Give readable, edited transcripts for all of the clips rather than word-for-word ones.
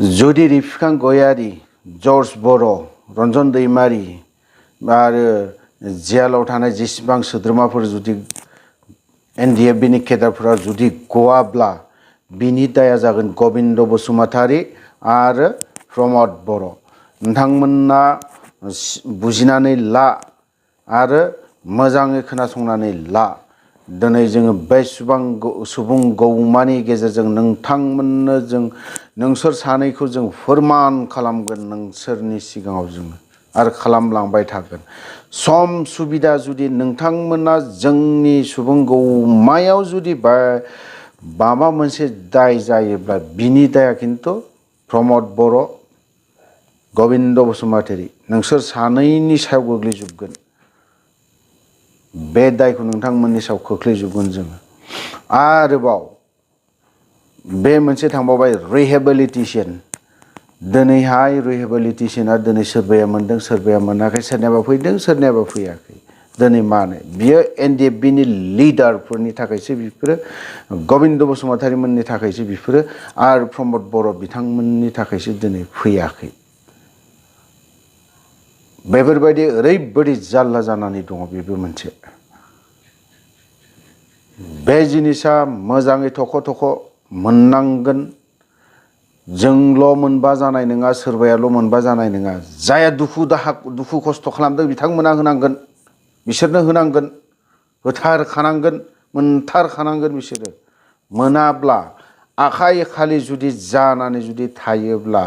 जुदि रिफिखां गयारी, जर्ज बर', रन्जन दैमारी आरो जेलाव थानाय जेसेबां सोद्रोमाफोर जुदि NDFB नि केडारफोरा जुदि गवाब्ला बिनि दाया जागोन गबिन्द बसुमतारी आरो प्रमद बर'। नोंथांमोना बुजिनानै ला आरो मोजाङै खोनासंनानै ला। दिनै जोङो बे सुबुं गौमानि गेजेरजों नोंथांमोननो नोंसोर सानैखौ जों फोरमान खालामगोन नोंसोरनि सिगाङाव जोङो आरो खालामलांबाय थागोन। सम सुबिदा जुदि नोंथांमोना जोंनि सुबुं गौमायाव जुदि माबा मोनसे दाय जायोब्ला बिनि दाया खिन्थु प्रमद बर', गबिन्द बसुमतारी नोंसोर सानैनि सायाव गोग्लैजोबगोन। बे दायखौ नोंथांमोननि सायाव खोख्लैजोबगोन जोङो। आरोबाव बे मोनसे थांबावबाय रिहेबिलिटेसन। दिनैहाय रिहेबिलिटेसना दिनै सोरबाया मोनदों सोरबाया मोनाखै, सोरनियाबा फैदों सोरनियाबा फैयाखै। दिनै मानो बियो NDFB नि लिडारफोरनि थाखायसो बेफोरो, गबिन्द बसुमतारी मोननि थाखायसो बेफोरो आरो प्रमद बर' बिथांमोननि थाखायसो दिनै फैयाखै। बेफोरबायदि ओरैबायदि जाल्ला जानानै दङ। बेबो मोनसे बे जिनिसा मोजाङै थख' थख' मोननांगोन। जोंल' मोनबा जानाय नङा, सोरबायाल' मोनबा जानाय नङा। जाया दुखु खस्थ' खालामदों बिथांमोना होनांगोन, बिसोरनो होनांगोन, होथारखानांगोन, मोनथारखानांगोन। बिसोरो मोनाब्ला आखाइ खालि जुदि जानानै जुदि थायोब्ला,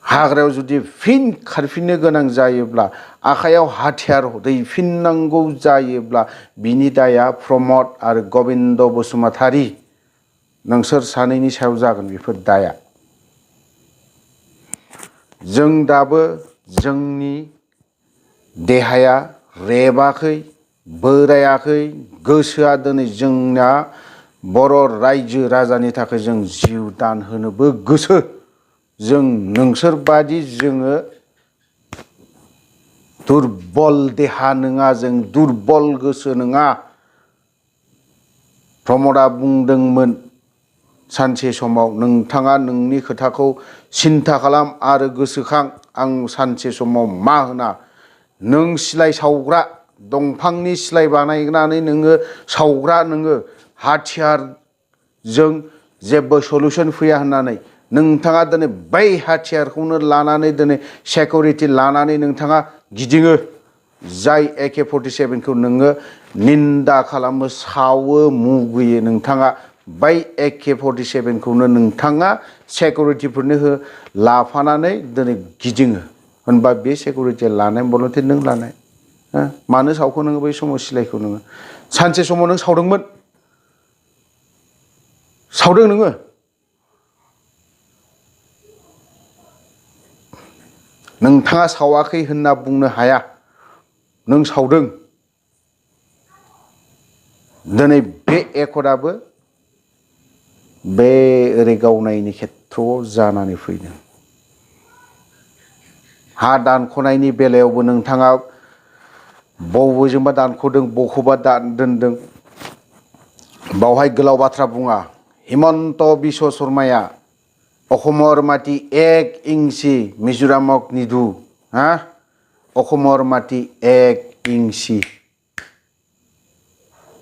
हाग्रायाव जुदि फिन खारफिननो गोनां जायोब्ला, आखाइयाव हाथियार दैफिननांगौ जायोब्ला बिनि दाया प्रमद आरो गबिन्द बसुमतारी नोंसोर सानैनि सायाव जागोन बेफोर दाया। जों दाबो जोंनि देहाया रेबाखै, बोरायाखै, गोसोआ दिनै जोंना बर' रायजो राजानि थाखाय जों जिउ दान होनोबो गोसो। जों नोंसोरबादि जोङो दुरबल देहा नङा, जों दुरबल गोसो नङा। प्रमदा बुंदोंमोन सानसे समाव, नोंथाङा नोंनि खोथाखौ सिन्था खालाम आरो गोसोखां, आं सानसे समाव मा होना। नों सिलाइ सावग्रा, दंफांनि सिलाइ बानायनानै नोङो सावग्रा, नोङो हाथियारजों जेबो सलुसन फैया होननानै नोंथाङा दिनै बै हाथियारखौनो लानानै दिनै सिकिउरिटि लानानै नोंथाङा गिदिङो। जाय AK-47 खौ नोङो निन्दा खालामो, सावो, मुगैयो। नोंथाङा बै AK-47 खौनो नोंथाङा सिकिउरिटिफोरनो लाफानानै दिनै गिदिङो। होनबा बे सिकिउरिटि लानाय भलन्टियार नों लानाय, मानो सावखो नोङो बै समाव सिलाइखौ? नोङो सानसे समाव नों सावदोंमोन, सावदों नोङो। नोंथाङा सावाखै होनना बुंनो हाया, नों सावदों। दिनै बे एकर्डआबो बे ओरै गावनायनि खेथ्रआव जानानै फैदों। हा दानख'नायनि बेलायावबो नोंथाङा बबेजोंबा दानख'दों, बबेखौबा दोनदों। बावहाय गोलाव बाथ्रा बुङा। हिमन्त बिश्व शर्माया अखমৰ माটি 1 ইঞ্চি মিজোৰামক নিদু, অখমৰ মাটি 1 ইঞ্চি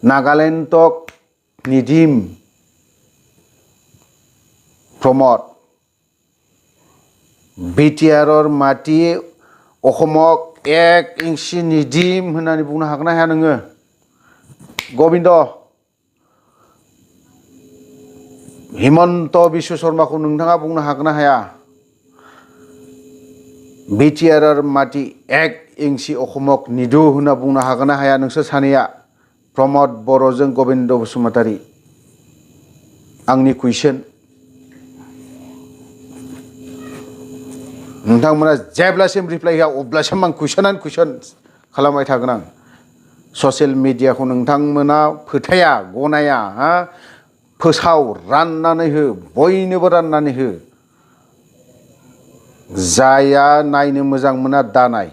নাগালেণ্ডক নিদিম। प्रमद BTR माटी अखमक 1 ইঞ্চি निदिम होननानै बुंनो हागोन ना हाया नोङो? गबिन्द हिमन्त बिश्व शर्माखौ नोंथाङा बुंनो हागोन ना हाया? BTR माटी 1 ইঞ্চি अखमक निदु होनना बुंनो हागोन ना हाया नोंसोर सानैया? प्रमद बर'जों गबिन्द बसुमतारी। आंनि कुइसन। नोंथांमोना जेब्लासिम रिप्लाइ होआ अब्लासिम आं कुइसन खालामबाय थागोन। आं ससियेल मिडियाखौ नोंथांमोना फोथाया, गनाया, फोसाव, राननानै हो, बयनोबो राननानै हो। जाया नायनो मोजां मोना दानाय,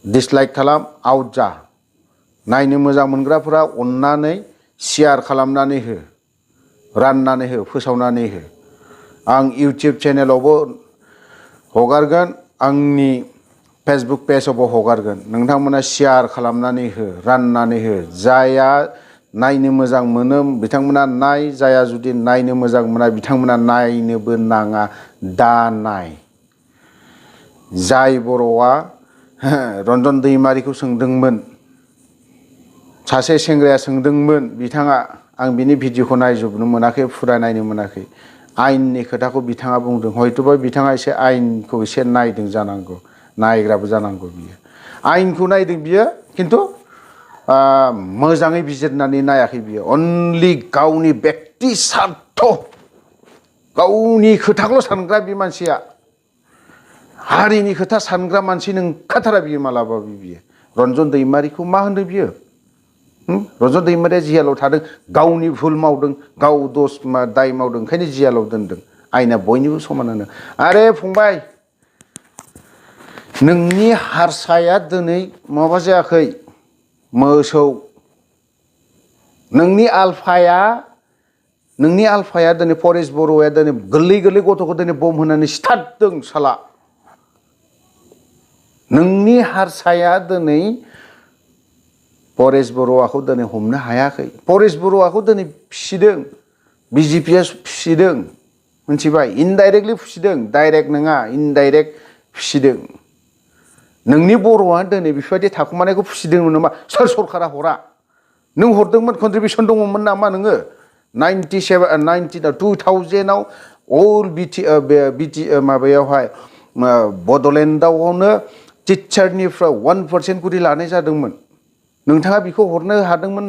डिसलाइक खालाम, आउट जा। नायनो मोजां मोनग्राफोरा अननानै शेयार खालामनानै हो, राननानै हो, फोसावनानै हो। आं इउटुब चेनेलावबो हगारगोन आंनि फेसबुक पेजावबो हगारगोन नोंथांमोना शेयार खालामनानै हो राननानै हो जाया नायनो मोजां मोनो बिथांमोना नाय जाया जुदि नायनो मोजां मोना बिथांमोना नायनोबो नाङा दा नाय जाय बर'आ रन्जन दैमारिखौ सोंदोंमोन सासे सेंग्राया सोंदोंमोन बिथाङा आं बिनि भिडिअखौ नायजोबनो मोनाखै फुरा नायनो मोनाखै आयेननि खोथाखौ बिथाङा बुंदों हयथ'बा बिथाङा एसे आयेनखौ एसे नायदों जानांगौ नायग्राबो जानांगौ बियो आयेनखौ नायदों बियो खिन्थु मोजाङै बिजिरनानै नायाखै बियो अनलि गावनि बेक्ति सार्थ गावनि खोथाखौल' सानग्रा बे मानसिया हारिनि खोथा सानग्रा मानसि नंखाथारा बियो मालाबाबो बियो रन्जन दैमारिखौ मा होनदों बियो रन्जन दैमारिया जियालाव थादों गावनि भुल मावदों गाव दस दाय मावदों ओंखायनो जियालाव दोनदों आयेना बयनिबो समानानो आरे फंबाय नोंनि हारसाया दिनै माबा जायाखै मोसौ नोंनि आलफाया दिनै परेश बर'आ दिनै गोरलै गोरलै गथ'खौ दिनै बम होनानै सिथारदों साला नोंनि हारसाया दिनै परेश बर'आखौ दिनै हमनो हायाखै परेश बर'आखौ दिनै फिसिदों बिजेपिया फिसिदों मिथिबाय इनडाइरेक्टलि फिसिदों डाइरेक्ट नङा इनडाइरेक्ट फिसिदों नोंनि बर'आ दिनै बेफोरबायदि थाखुमानायखौ फिसिदोंमोन नामा सोर सरकारा हरा नों हरदोंमोन कन्ट्रिबिउसन दङमोन नामा नोङो 2000आव अल माबायावहाय बड'लेण्डआवनो टिचारनिफ्राय 1% करि लानाय जादोंमोन नोंथाङा बेखौ हरनो हादोंमोन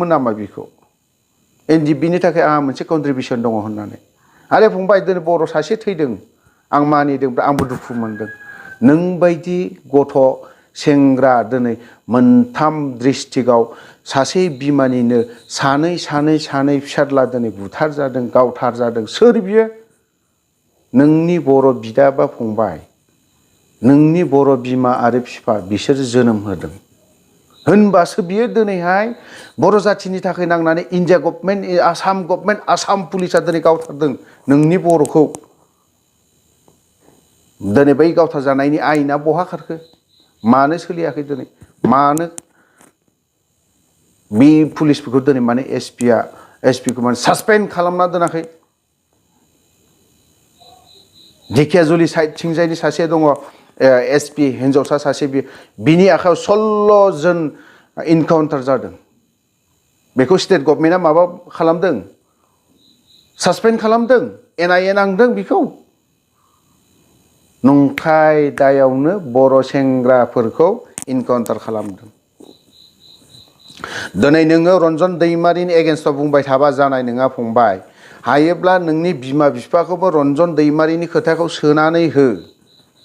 नामा बेखौ एनडिबिनि थाखाय आंहा मोनसे कन्ट्रिबिउसन दङ होननानै आरे फंबाय दिनै बर' सासे थैदों आं मानिदोंब्ला आंबो दुखु मोनदों नों बायदि गथ' सेंग्रा दिनै मोनथाम डिस्ट्रिक्टआव सासे बिमानिनो सानै फिसाज्ला दिनै बुथार जादों गावथार जादों सोर बियो नोंनि बर' बिदा बा फंबाय नोंनि बर' बिमा आरो बिफा बिसोर जोनोम होदों होनबासो बियो दिनैहाय बर' जाथिनि थाखाय नांनानै इन्डिया गभर्नमेन्ट आसाम पुलिसा दिनै गावथारदों नोंनि बर'खौ दिनै बै गावथार जानायनि आयेना बहा खारखो मानो सोलियाखै दिनै मानो बे पुलिसफोरखौ दिनै माने एसपिखौ माने सासपेन्ड खालामना दोनाखै ढेकियाजुलि साइडथिंजायनि सासे दङ एसपि हिन्जावसा सासे बिनि आखायाव 16 जन इनकाउन्टार जादों बेखौ स्टेट गभर्नमेन्टआ माबा खालामदों सासपेन्ड खालामदों NIA नांदों बेखौ नंखाय दायावनो बर' सेंग्राफोरखौ इनकाउन्टार खालामदों दिनै नोङो रन्जन दैमारिनि एगेन्स्टआव बुंबाय थाबा जानाय नङा फंबाय हायोब्ला नोंनि बिमा बिफाखौबो रन्जन दैमारिनि खोथाखौ सोनानै हो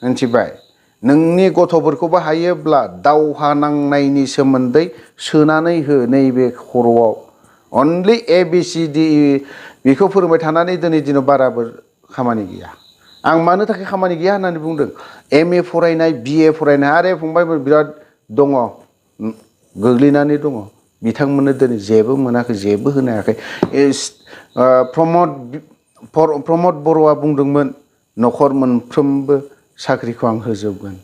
मिथिबाय नोंनि गथ'फोरखौबो हायोब्ला दावहा नांनायनि सोमोन्दै सोनानै हो नैबे खर'आव अनलि ABCD बेखौ फोरोंबाय थानानै दिनै दिनाव बाराबो खामानि गैया आं मानो थाखाय खामानि गैया होननानै बुंदों MA फरायनाय BA फरायनाय आरे फंबायफोर बिराद दङ गोग्लैनानै दङ बिथांमोननो दिनै जेबो मोनाखै जेबो होनो हायाखै प्रमद बर'आ बुंदोंमोन न'खर मोनफ्रोमबो साख्रिखौ आं होजोबगोन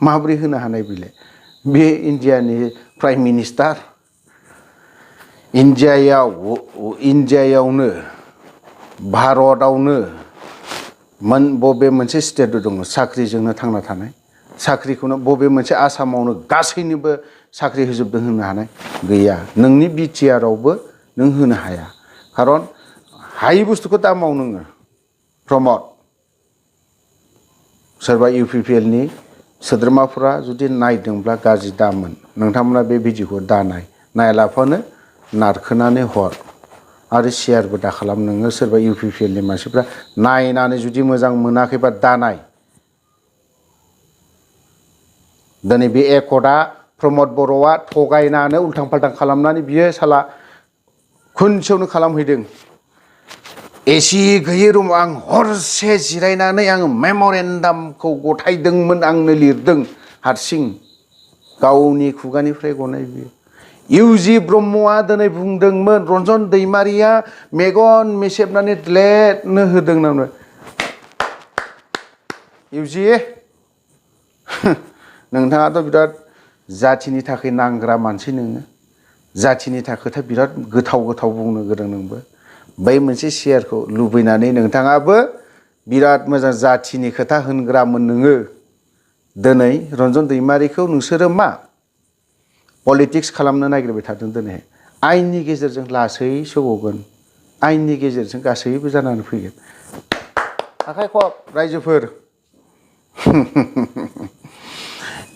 माबोरै होनो हानाय बिलाय बे इन्डियानि प्राइम मिनिस्टार इन्डियायावनो भारतआवनो बबे मोनसे स्टेट दङ साख्रिजोंनो थांना थानाय साख्रिखौनो बबे मोनसे आसामावनो गासैनोबो साख्रि होजोबदों होनो हानाय गैया नोंनि बिटिआरआवबो नों होनो हाया खारन हायि बुस्थुखौ दा माव नोङो प्रमद सोरबा UPPLनि सोद्रोमाफोरा जुदि नायदोंब्ला गाज्रि दामोन नोंथांमोना बे भिडिअखौ दा नायालाफानो नारखोनानै हर आरो शेयारबो दा खालाम नोङो सोरबा UPPLनि मानसिफ्रा नायनानै जुदि मोजां मोनाखैबा दा नाय दिनै बे एकर्डआ प्रमद बर'आ थगायनानै उल्थां फाल्थां खालामनानै बियो साला खनसेयावनो खालामहैदों एसि गैयै रुमाव आं हरसे जिरायनानै आं मेम'रेन्डामखौ गथायदोंमोन आंनो लिरदों हारसिं गावनि खुगानिफ्राय गनाय बियो इउजि ब्रह्मआ दिनै बुंदोंमोन रन्जन दैमारिया मेगन मेसेबनानै लेटनो होदों नामा इउजि नोंथाङाथ' बिराद जाथिनि थाखाय नांग्रा मानसि नोङो जाथिनि थाखाय बिराद गोथाव गोथाव बुंनो गोरों नोंबो बै मोनसे शेयारखौ लुबैनानै नोंथाङाबो बिराद मोजां जाथिनि खोथा होनग्रामोन नोङो दिनै रन्जन दैमारिखौ नोंसोरो मा पलिटिक्स खालामनो नागिरबाय थादों दिनै आयेननि गेजेरजों लासै सौगोन आयेननि गेजेरजों गासैबो जानानै फैगोन आखाइ खब रायजोफोर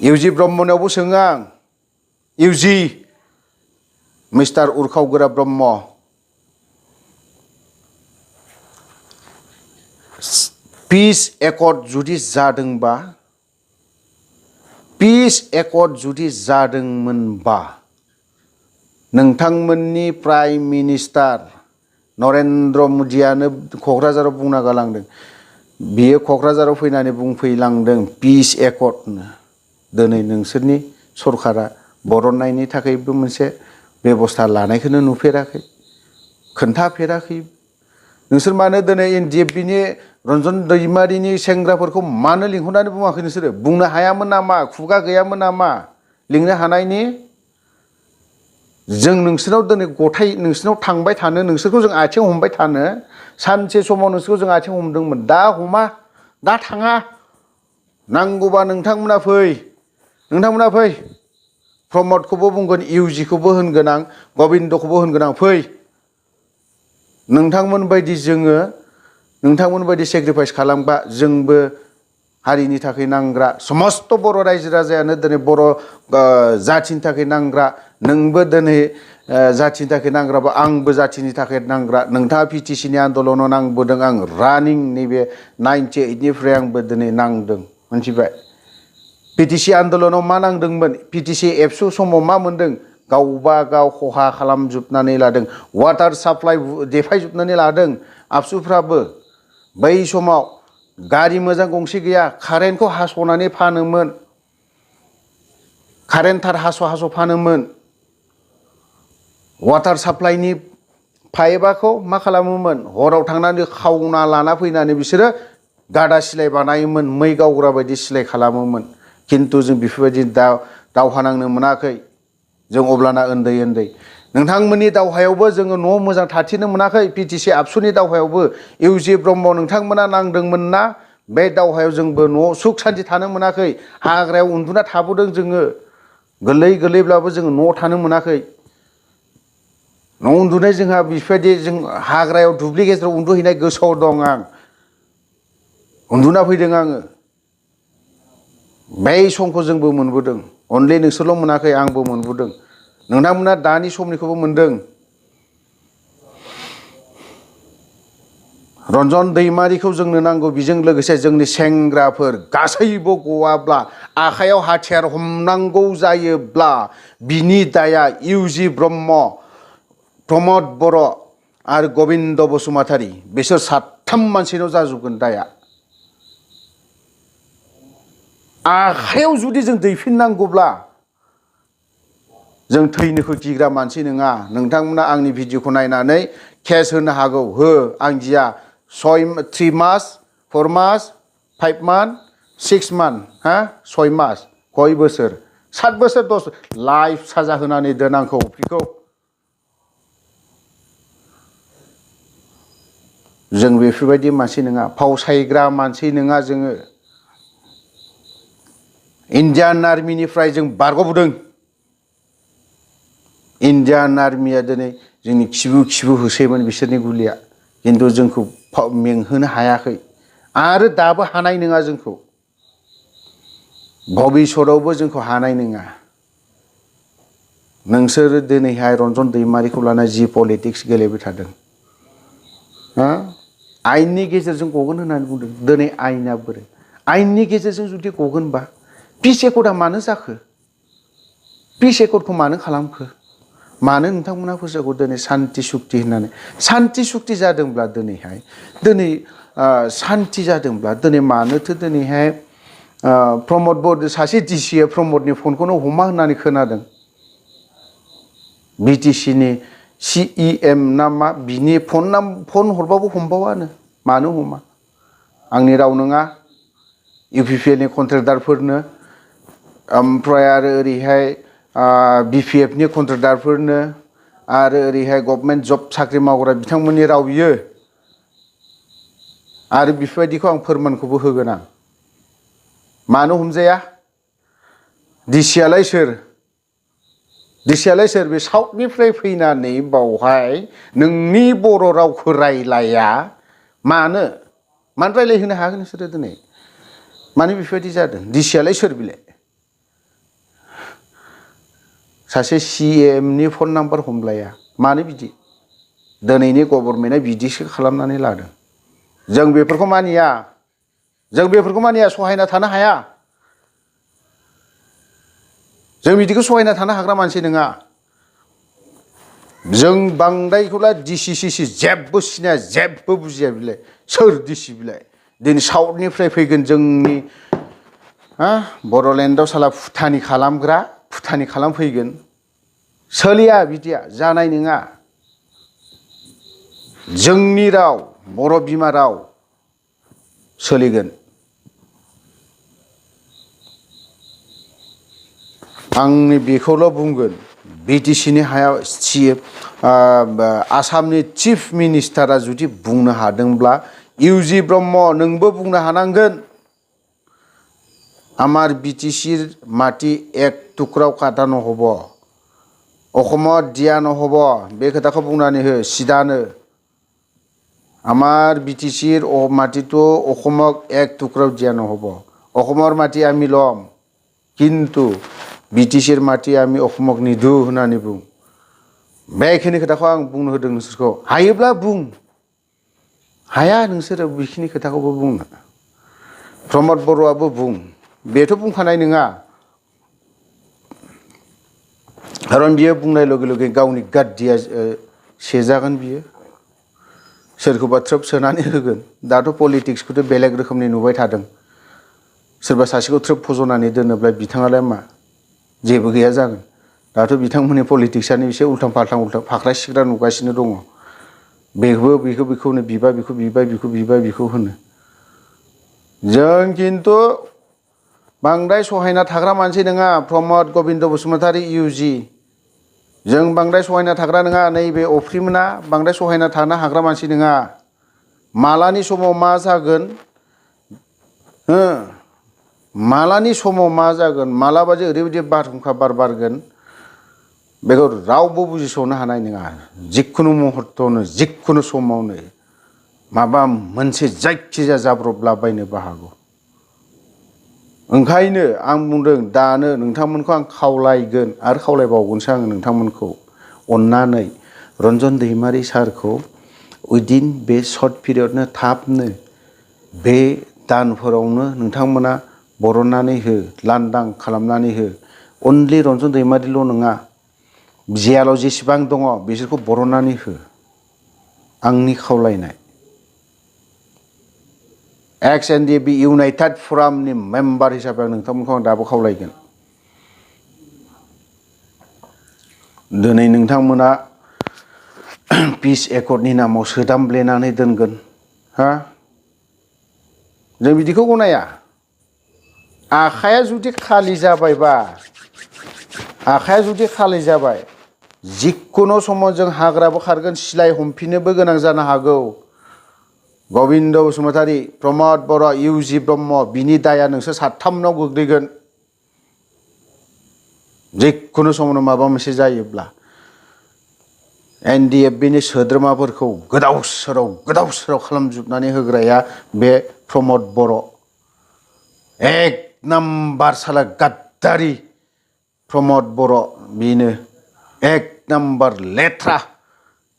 इउजि ब्रह्मनियावबो सोङो आं इउजि मिस्टार उरखाव ब्रह्म पिस एकर्ड जुदि जादोंबा पिस एकर्ड जुदि जादोंमोनबा नोंथांमोननि प्राइम मिनिस्टार नरेन्द्र मदियानो क'क्राझाराव बुंना गालांदों बियो क'क्राझाराव फैनानै बुंफैलांदों पिस एकर्डनो दिनै नोंसोरनि सरकारा बरननायनि थाखायबो मोनसे बेबस्था लानायखौनो नुफेराखै खोन्थाफेराखै नोंसोर मानो दिनै एनडिएफबिनि रन्जन दैमारिनि सेंग्राफोरखौ मानो लिंहरनानै बुङाखै नोंसोरो बुंनो हायामोन नामा खुगा गैयामोन नामा लिंनो हानायनि जों नोंसोरनाव दिनै गथाय नोंसोरनाव थांबाय थानो नोंसोरखौ जों आथिं हमबाय थानो सानसे समाव नोंसोरखौ जों आथिं हमदोंमोन दा हमा दा थाङा नांगौबा नोंथांमोना फै प्रमदखौबो बुंगोन इउजिखौबो होनगोन आं गबिन्दखौबो होनगोन आं फै नोंथांमोन बायदि जोङो नोंथांमोन बायदि सेक्रिफाइस खालामबा जोंबो हारिनि थाखाय नांग्रा समस्त बर' रायजो राजायानो दिनै बर' जाथिनि थाखाय नांग्रा नोंबो दिनै जाथिनि थाखाय नांग्राबा आंबो जाथिनि थाखाय नांग्रा नोंथाङा पिटिसिनि आन्दलनाव नांबोदों आं रानिं नैबे 98निफ्राय आंबो दिनै नांदों मोनथिबाय पिटिसि आन्दलनाव मा नांदोंमोन पिटिसि एबसु समाव मा मोनदों गावबा गाव खहा खालामजोबनानै लादों वाटार साप्लाइ देफायजोबनानै लादों आबसुफ्राबो बै समाव गारि मोजां गंसे गैया कारेन्टखौ हास'नानै फानोमोन कारेन्ट थार हास' फानोमोन वाटार साप्लाइनि पाइपखौ मा खालामोमोन हराव थांनानै खावना लाना फैनानै बिसोरो गादा सिलाय बानायोमोन मै गावग्रा बायदि सिलाय खालामोमोन खिन्थु जों बेफोरबायदि दावहा नांनो मोनाखै जों अब्लाना उन्दै नोंथांमोननि दावहायावबो जोङो न' मोजां थाथिनो मोनाखै पिटिसि आबसुनि दावहायावबो इउजि ब्रह्म नोंथांमोना नांदोंमोन ना बे दावहायाव जोंबो न' सुख सान्थि थानो मोनाखै हाग्रायाव उन्दुना थाबोदों जोङो गोरलैब्लाबो जोङो न'आव थानो मोनाखै न' उन्दुनाय जोंहा बेफोरबायदि जों हाग्रायाव दुब्लि गेजेराव उन्दुहैनाय गोसोआव दं आं उन्दुना फैदों आङो बै समखौ जोंबो मोनबोदों अनलि नोंसोरल' मोनाखै आंबो मोनबोदों नोंथांमोना दानि समनिखौबो मोनदों रन्जन दैमारिखौ जोंनो नांगौ बेजों लोगोसे जोंनि सेंग्राफोर गासैबो गवाब्ला आखायाव हाथियार हमनांगौ जायोब्ला बिनि दाया इउजि ब्रह्म प्रमद बर' आरो गबिन्द बसुमतारी बिसोर साथाम मानसिनाव जाजोबगोन दाया आखायाव जुदि जों दैफिननांगौब्ला जों थैनोखौ गिग्रा मानसि नङा नोंथांमोना आंनि भिडिअखौ नायनानै केस होनो हागौ हो आं गिया 3 मास 4 मास 5 मान्थ 6 मान्थ 6 मास कय बोसोर 7 बोसोर 10 लाइफ साजा होनानै दोन आंखौ बिखौ जों बेफोरबायदि मानसि नङा फावसायग्रा मानसि नङा जोङो इन्डियान आर्मिनिफ्राय जों बारग'बोदों इन्डियान आर्मिया दिनै जोंनि खिबु होसोयोमोन बिसोरनि गुलिया खिन्थु जोंखौ मेंहोनो हायाखै आरो दाबो हानाय नङा जोंखौ भबिष्यतआवबो जोंखौ हानाय नङा नोंसोरो दिनैहाय रन्जन दैमारिखौ लाना जि पलिटिक्स गेलेबाय थादों आयेननि गेजेरजों गगोन होननानै बुंदों दिनै आयेना बोरै आयेननि गेजेरजों जुदि गगोनबा पिस एकर्डआ मानो जाखो पिस एकर्डखौ मानो खालामखो मानो नोंथांमोना फोसावखौ दिनै सान्ति सुक्ति होननानै सान्ति सुक्ति जादोंब्ला दिनै सान्ति जादोंब्ला दिनै मानोथो दिनैहाय प्रमद सासे डिसिआ प्रमदनि फनखौनो हमा होननानै खोनादों BTC नि CEM ना मा बिनि फन हरबाबो हमबावानो मानो हमा आंनि राव नङा UPPL नि कन्ट्रेक्टरफोरनो ओमफ्राय आरो ओरैहाय BPF नि कन्ट्रेक्टरफोरनो आरो ओरैहाय गभर्नमेन्ट जब साख्रि मावग्रा बिथांमोननि राव बियो आरो बेफोरबायदिखौ आं फोरमानखौबो होगोन आं मानो हमजाया डिसियालाय सोर बे साउथनिफ्राय फैनानै बावहाय नोंनि बर' रावखौ रायलाया मानो रायलायहोनो हागोन नोंसोरो दिनै मानो बेफोरबायदि जादों डिसियालाय सोर बिलाय सासे CM नि फन नाम्बार हमलाया मानो बिदि दिनैनि गभर्नमेन्टआ बिदिसो खालामनानै लादों जों बेफोरखौ मानिया सहायना थानो हाया जों बिदिखौ सहायना थानो हाग्रा मानसि नङा जों बांद्रायखौला DCCC जेबो सिनाया जेबो बुजिया बिलाय सोर DC बिलाय दिनै साउथनिफ्राय फैगोन जोंनि बड'लेण्डआव साला फुटानि खालामफैगोन सोलिया बिदिया जानाय नङा जोंनि राव बर' बिमा राव सोलिगोन आंनि बेखौल' बुंगोन BTC नि हायाव आसामनि चिफ मिनिस्टारा जुदि बुंनो हादोंब्ला UG ब्रह्म नोंबो बुंनो हानांगोन आमार BTC माटी एक टुकराव काटा নহ'ব অসমত দিয়া নহ'ব बे खोथाखौ बुंनानै हो सिदानो आमार BTC माटीটো অসমক এক টুকরাও দিয়া নহ'ব অসমৰ মাটি আমি ল'ম কিন্তু BTC माटी आमी अखमक निदु होननानै बुं बेखिनि खोथाखौ आं बुंनो होदों नोंसोरखौ हायोब्ला बुं हाया नोंसोरो बेखिनि खोथाखौबो बुंनो प्रमद बर'आबो बुं बेथ' बुंखानाय नङा खारन बियो बुंनाय लगे गावनि गाद्दिया सेजागोन बियो सोरखौबा थ्रोब सोनानै होगोन दाथ' पलिटिक्सखौथ' बेलेग रोखोमनि नुबाय थादों सोरबा सासेखौ थ्रोब फज'नानै दोनोब्ला बिथाङालाय मा जेबो गैया जागोन दाथ' बिथांमोननि पलिटिक्सआनो एसे उल्थां फाख्रा सिख्रा नुगासिनो दङ बेखौनो बिबा बेखौ होनो जों खिन्थु बांद्राय सहायना थाग्रा मानसि नङा प्रमद गबिन्द बसुमतारी UG जों बांद्राय सहायना थाग्रा नङा नैबे अफ्रिमोना बांद्राय सहायना थानो हाग्रा मानसि नङा मालानि समाव मा जागोन मालानि समाव मा जागोन मालाबा जे ओरैबायदि बारहुंखा बारगोन बेखौ रावबो बुजिस'नो हानाय नङा जिखुनु मुहूर्तआवनो जिखुनु समावनो माबा मोनसे जायखिजाया जाब्रबलाबायनोबो हागौ ओंखायनो आं बुंदों दानो नोंथांमोनखौ आं खावलायगोन आरो खावलायबावगोनसो आङो नोंथांमोनखौ अननानै रन्जन दैमारि सारखौ उइदिन बे सर्ट पिरियडनो थाबनो बे दानफोरावनो नोंथांमोना बरननानै हो लांदां खालामनानै हो अनलि रन्जन दैमारिल' नङा जियालाव जेसेबां दङ बिसोरखौ बरननानै हो आंनि खावलायनाय XNDB इउनाइटेड फरामनि मेम्बार हिसाबै आं नोंथांमोनखौ आं दाबो खावलायगोन दिनै नोंथांमोना पिस एकर्डनि नामाव सोदामब्लेनानै दोनगोन जों बिदिखौ गनाया आखाया जुदि खालि जाबाय जिखुनु समाव जों हाग्राबो खारगोन सिलाय हमफिननोबो गोनां जानो हागौ गबिन्द बसुमतारी प्रमद बर' UG ब्रह्म बिनि दाया नोंसोर साथामनाव गोग्लैगोन जिखुनु समावनो माबा मोनसे जायोब्ला NDFB नि सोद्रोमाफोरखौ गोदाव सोराव खालामजोबनानै होग्राया बे प्रमद बर' एक नाम्बार साला गाद्दारि प्रमद बर' बेनो एक नाम्बार लेथ्रा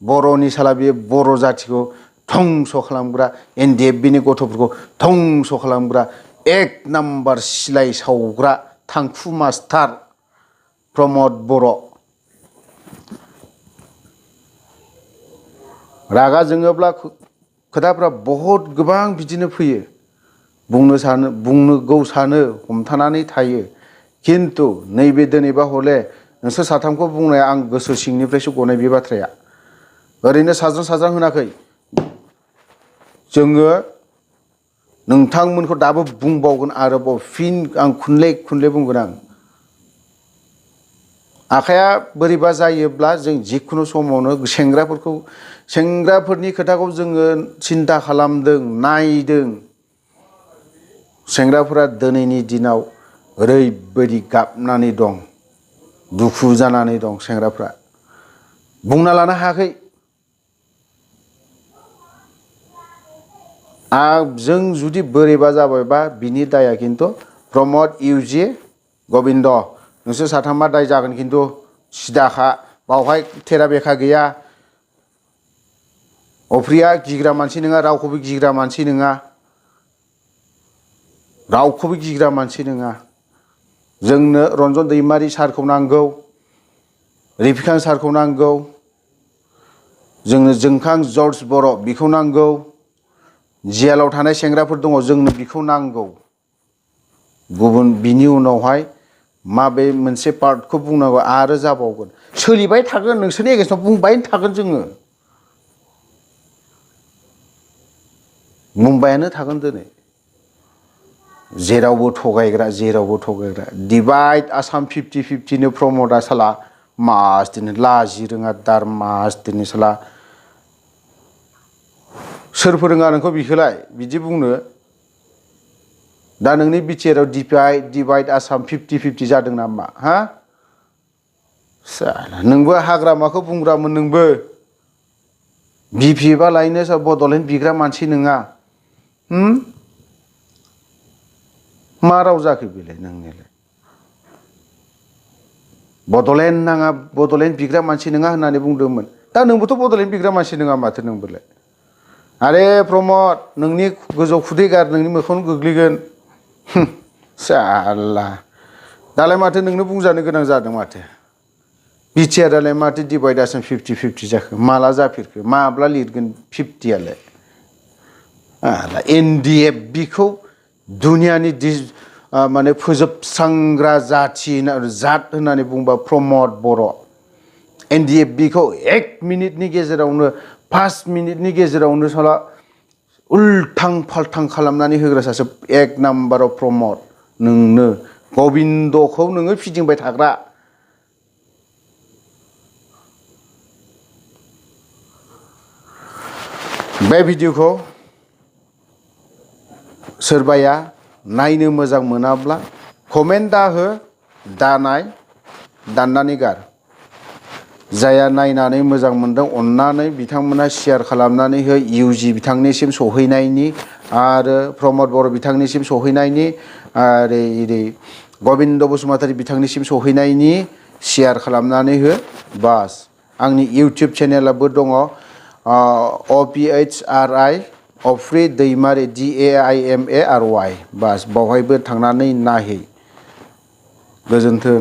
बर'नि साला बे बर' जाथिखौ धंस खालामग्रा NDFB नि गथ'फोरखौ धंस खालामग्रा एक नाम्बार सिलाय सावग्रा थांखु मास्टार प्रमद बर' रागा जोङोब्ला खोथाफ्रा बहुत गोबां बिदिनो फैयो बुंनो सानो हमथानानै थायो खिन्थु नैबे दिनैबा हले नोंसोर साथामखौ बुंनाया आं गोसो सिंनिफ्रायसो गनाय बे बाथ्राया ओरैनो साज्रां साज्रां होनाखै जोङो नोंथांमोनखौ दाबो बुंबावगोन आरोबाव फिन आं खुनले खुनले बुंगोन आं आखाया बोरैबा जायोब्ला जों जिखुनु समावनो सेंग्राफोरनि खोथाखौ जोङो सिन्था खालामदों नायदों सेंग्राफोरा दिनैनि दिनाव ओरैबायदि गाबनानै दं दुखु जानानै दं सेंग्राफ्रा बुंना लानो हायाखै जों जुदि बोरैबा जाबायबा बिनि दाया खिन्थु प्रमद इउजि गबिन्द नोंसोर साथामा दाय जागोन खिन्थु सिदाखा बावहाय थेरा बेखा गैया अफ्रिया गिग्रा मानसि नङा रावखौबो गिग्रा मानसि नङा रावखौबो गिग्रा मानसि नङा जोंनो रन्जन दैमारि सारखौ नांगौ रिफिकां सारखौ नांगौ जोंनो जोंखां जर्ज बर' बिखौ नांगौ जेलाव थानाय सेंग्राफोर दङ जोंनो बिखौ नांगौ गुबुन बिनि उनावहाय माबे मोनसे पार्टखौ बुंनांगौ आरो जाबावगोन सोलिबाय थागोन नोंसोरनि एगेन्स्टआव बुंबाय थागोन जोङो मुम्बाइआनो थागोन दिनै जेरावबो थगायग्रा डिभाइड आसाम 50-50 नो प्रमदा साला मास दिनै लाजि रोङा दार मास दिनै साला सोर फोरोङा नोंखौ बिखौलाय बिदि बुंनो दा नोंनि बिटिआरआव डिभाइड आसाम 50-50 जादों नामा हा साला नोंबो हाग्रामाखौ बुंग्रामोन नोंबो बिपि बा लायनो बड'लेण्ड बिग्रा मानसि नङा मा राव जाखो बेलाय नोंनिलाय बड'लेण्ड नाङा बड'लेण्ड बिग्रा मानसि नङा होननानै बुंदोंमोन दा नोंबोथ' बड'लेण्ड बिग्रा मानसि नङा माथो नोंबोलाय आरे प्रमद नोंनि गोजौ खुदै गार नोंनि मोखाङावनो गोग्लैगोन साला दालाय माथो नोंनो बुंजानो गोनां जादों माथो बिटिआरआलाय माथो डिभाइड आसाम 50-50 जाखो माला जाफेरखो माब्ला लिरगोन 50आलाय एनडिएफबिखौ दुनियानि माने फोजोबस्रांग्रा जात होननानै बुंबा प्रमद बर' एनडिएफबिखौ 1 मिनिटनि गेजेरावनो 5 मिनिटनि गेजेरावनो साला उल्थां फाल्थां खालामनानै होग्रा सासे 1 नाम्बाराव प्रमद नोंनो गबिन्दखौ नोङो फिदिंबाय थाग्रा बे भिडिअखौ सोरबाया नायनो मोजां मोनाब्ला कमेन्ट दा हो दानाय दाननानै गार जाया नायनानै मोजां मोनदों अन्नानै बिथांमोना शेयार खालामनानै हो इउजि बिथांनिसिम सहैनायनि आरो प्रमद बर' बिथांनिसिम सहैनायनि आरो गबिन्द बसुमतारी बिथांनिसिम सहैनायनि शेयार खालामनानै हो बास आंनि इउटिउब चेनेलाबो दङ OPHRI अफ्रि दैमारि DAIMARY बास बावहायबो थांनानै नायहै गोजोन्थों।